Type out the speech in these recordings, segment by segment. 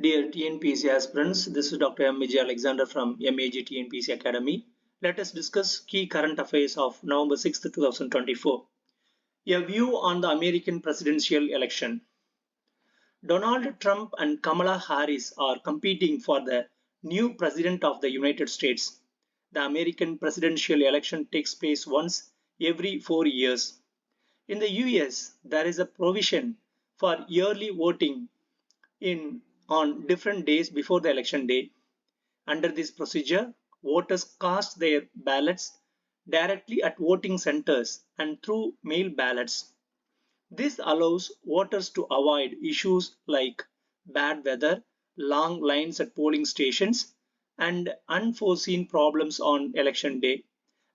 Dear TNPSC aspirants, this is Dr. M. Vijay Alexander from MAG TNPSC Academy. Let us discuss key current affairs of November 6, 2024. A view on the American presidential election. Donald Trump and Kamala Harris are competing for the new president of the United States. The American presidential election takes place once every 4 years. In the US, there is a provision for early voting in on different days before the election day. Under this procedure, voters cast their ballots directly at voting centers and through mail ballots. This allows voters to avoid issues like bad weather, long lines at polling stations, and unforeseen problems on election day.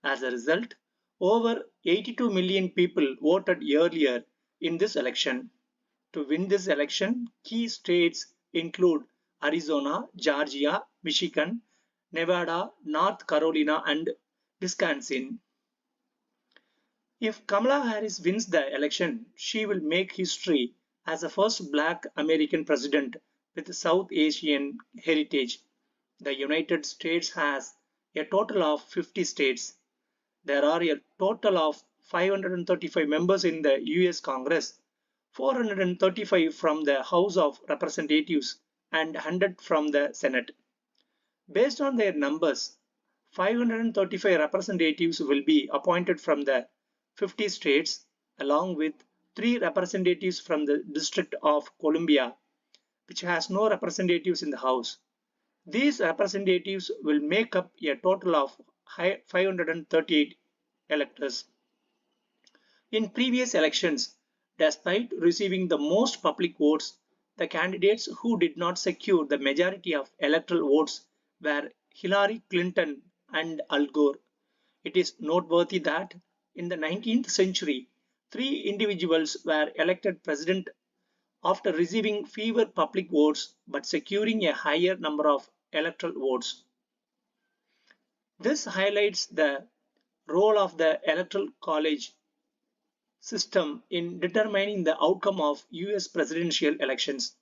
As a result, over 82 million people voted earlier in this election. To win this election, key states include Arizona, Georgia, Michigan, Nevada, North Carolina, and Wisconsin. If Kamala Harris wins the election, she will make history as the first black American president with South Asian heritage. The United States has a total of 50 states. There are a total of 535 members in the US Congress, 435 from the House of Representatives, and 100 from the Senate. Based on their numbers, 535 representatives will be appointed from the 50 states, along with 3 representatives from the District of Columbia, which has no representatives in the House. These representatives will make up a total of 538 electors. In previous elections, despite receiving the most public votes, the candidates who did not secure the majority of electoral votes were Hillary Clinton and Al Gore. It is noteworthy that in the 19th century, 3 individuals were elected president after receiving fewer public votes but securing a higher number of electoral votes. This highlights the role of the Electoral College system in determining the outcome of US presidential elections.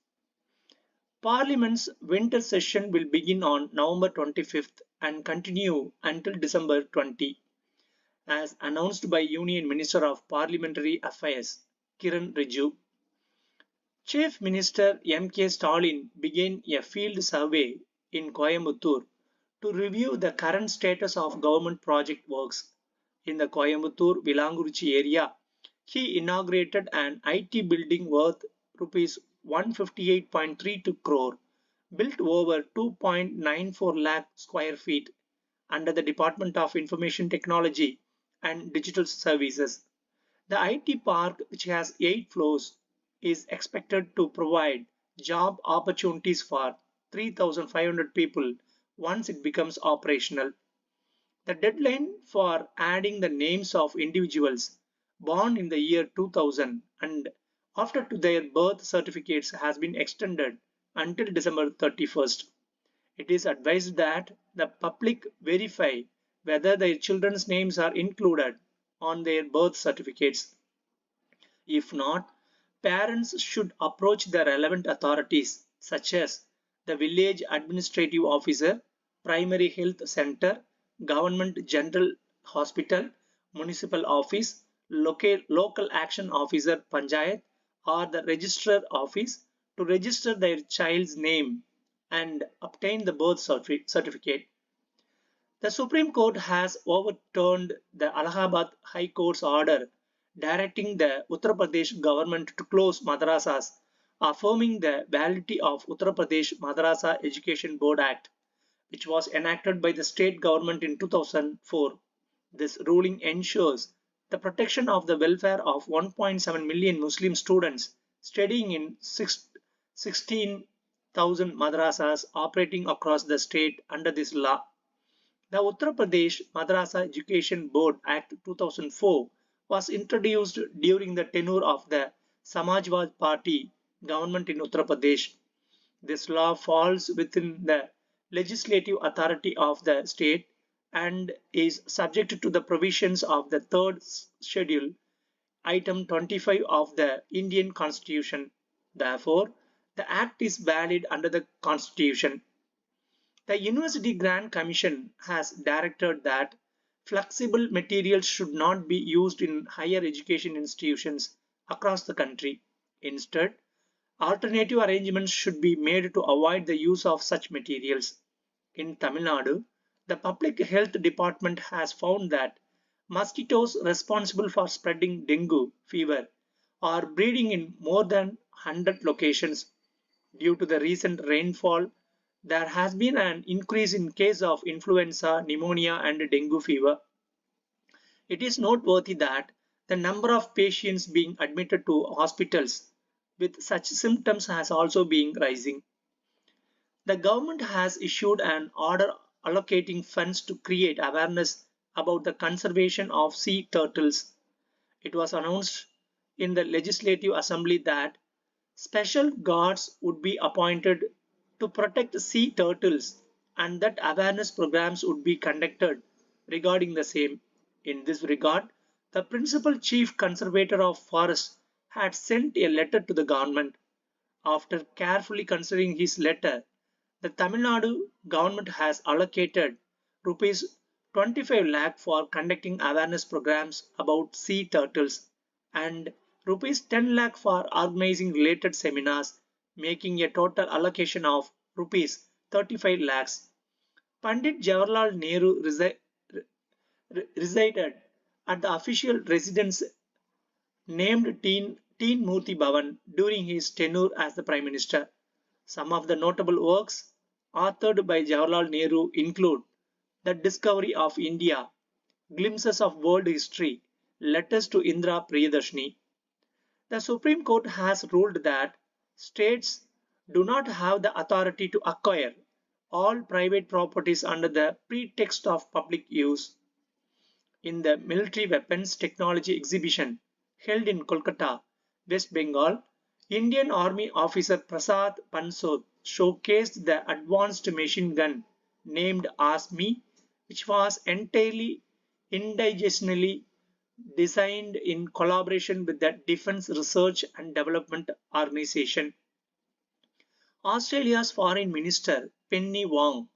Parliament's winter session will begin on November 25th and continue until December 20, as announced by Union Minister of Parliamentary Affairs, Kiran Rijiju. Chief Minister M.K. Stalin began a field survey in Coimbatore to review the current status of government project works. In the Coimbatore-Vilanguruchi area, he inaugurated an IT building worth Rs 158.32 crore, built over 2.94 lakh square feet under the Department of Information Technology and Digital Services. The IT park, which has 8 floors, is expected to provide job opportunities for 3,500 people once it becomes operational. The deadline for adding the names of individuals born in the year 2000 and after their birth certificates has been extended until December 31st. It is advised that the public verify whether their children's names are included on their birth certificates. If not, parents should approach the relevant authorities such as the village administrative officer, primary health center, government general hospital, municipal office, local action officer panchayat, or the registrar office to register their child's name and obtain the birth certificate. The Supreme Court has overturned the Allahabad High Court's order directing the Uttar Pradesh government to close madrasas, affirming the validity of Uttar Pradesh Madrasa Education Board Act, which was enacted by the state government in 2004. This ruling ensures the protection of the welfare of 1.7 million Muslim students studying in 16,000 madrasas operating across the state under this law. The Uttar Pradesh Madrasa Education Board Act 2004 was introduced during the tenure of the Samajwadi Party government in Uttar Pradesh. This law falls within the legislative authority of the state and is subject to the provisions of the third schedule, item 25 of the Indian Constitution. Therefore, The act is valid under the Constitution. The University Grant Commission has directed that flexible materials should not be used in higher education institutions across the country. Instead, alternative arrangements should be made to avoid the use of such materials. In Tamil Nadu, the Public Health Department has found that mosquitoes responsible for spreading dengue fever are breeding in more than 100 locations. Due to the recent rainfall, there has been an increase in cases of influenza, pneumonia, and dengue fever. It is noteworthy that the number of patients being admitted to hospitals with such symptoms has also been rising. The government has issued an order allocating funds to create awareness about the conservation of sea turtles. It was announced in the Legislative Assembly that special guards would be appointed to protect sea turtles and that awareness programs would be conducted regarding the same. In this regard, the Principal Chief Conservator of Forests had sent a letter to the government. After carefully considering his letter, the Tamil Nadu government has allocated rupees 25 lakh for conducting awareness programs about sea turtles and rupees 10 lakh for organizing related seminars, making a total allocation of rupees 35 lakhs. Pandit Jawaharlal Nehru resided at the official residence named Teen Murti Bhavan during his tenure as the Prime Minister. Some of the notable works authored by Jawaharlal Nehru include The Discovery of India, Glimpses of World History, Letters to Indra Priyadarshini. The Supreme Court has ruled that states do not have the authority to acquire all private properties under the pretext of public use. In the Military Weapons Technology Exhibition held in Kolkata, West Bengal, Indian Army officer Prasad Pansod showcased the advanced machine gun named Asmi, which was entirely indigenously designed in collaboration with the Defence Research and Development Organization. Australia's Foreign Minister Penny Wong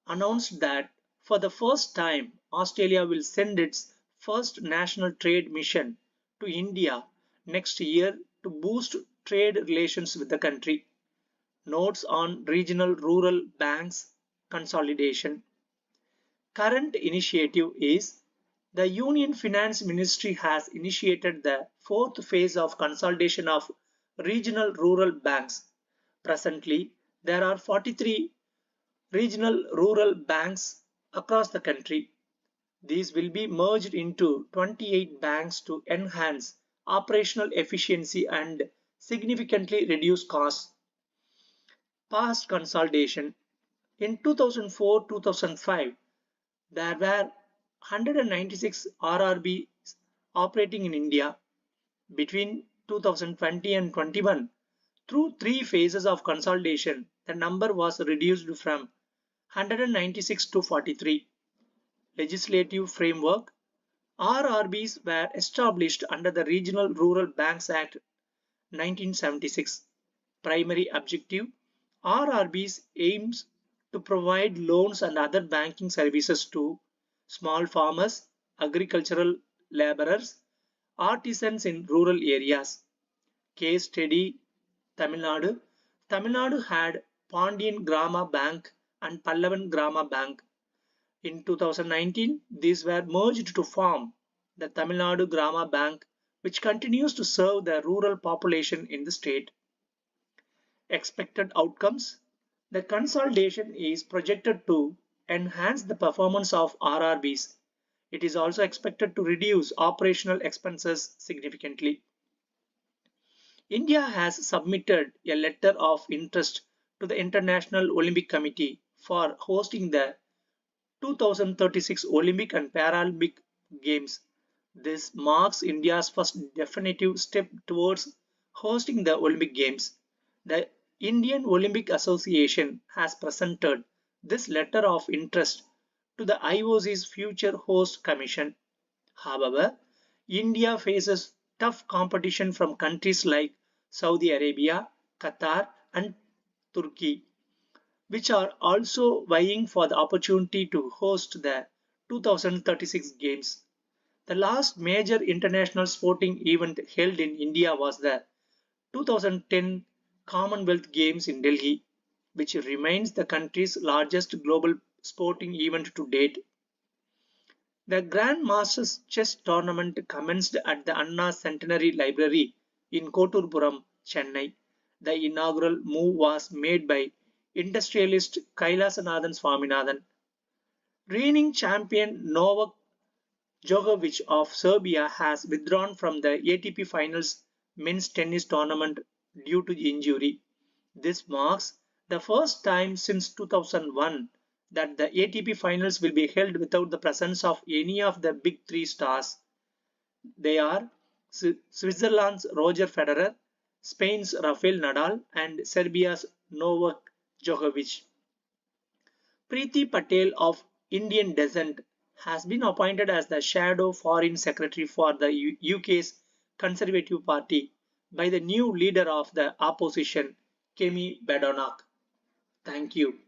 announced that for the first time Australia will send its first national trade mission to India next year to boost trade relations with the country. Notes on regional rural banks consolidation. Current initiative is the Union Finance Ministry has initiated the fourth phase of consolidation of regional rural banks. Presently, there are 43 regional rural banks across the country. These will be merged into 28 banks to enhance operational efficiency and significantly reduce costs. Past consolidation. In 2004-2005, there were 196 RRBs operating in India. Between 2020 and 21, through three phases of consolidation, the number was reduced from 196 to 43. Legislative framework. RRBs were established under the Regional Rural Banks Act 1976. Primary objective. RRBs aims to provide loans and other banking services to small farmers, agricultural laborers, artisans in rural areas. Case study Tamil Nadu. Tamil Nadu had Pandian Grama Bank and Pallavan Grama Bank. In 2019, these were merged to form the Tamil Nadu Grama Bank, which continues to serve the rural population in the state. Expected outcomes. The consolidation is projected to enhance the performance of RRBs. It is also expected to reduce operational expenses significantly. India has submitted a letter of interest to the International Olympic Committee for hosting the 2036 Olympic and Paralympic Games. This marks India's first definitive step towards hosting the Olympic Games. The Indian Olympic Association has presented this letter of interest to the IOC's future host commission. However, India faces tough competition from countries like Saudi Arabia, Qatar, and Turkey, which are also vying for the opportunity to host the 2036 Games. The last major international sporting event held in India was the 2010 Commonwealth Games in Delhi, which remains the country's largest global sporting event to date. The Grand Masters Chess Tournament commenced at the Anna Centenary Library in Koturpuram, Chennai. The inaugural move was made by industrialist Kailasanathan Swaminathan. Reigning champion Novak Djokovic of Serbia has withdrawn from the ATP Finals men's tennis tournament due to injury. This marks the first time since 2001 that the ATP Finals will be held without the presence of any of the big three stars. They are Switzerland's Roger Federer, Spain's Rafael Nadal, and Serbia's Novak Djokovic. Priti Patel of Indian descent has been appointed as the shadow foreign secretary for the UK's Conservative Party by the new leader of the opposition, Kemi Badenoch. Thank you.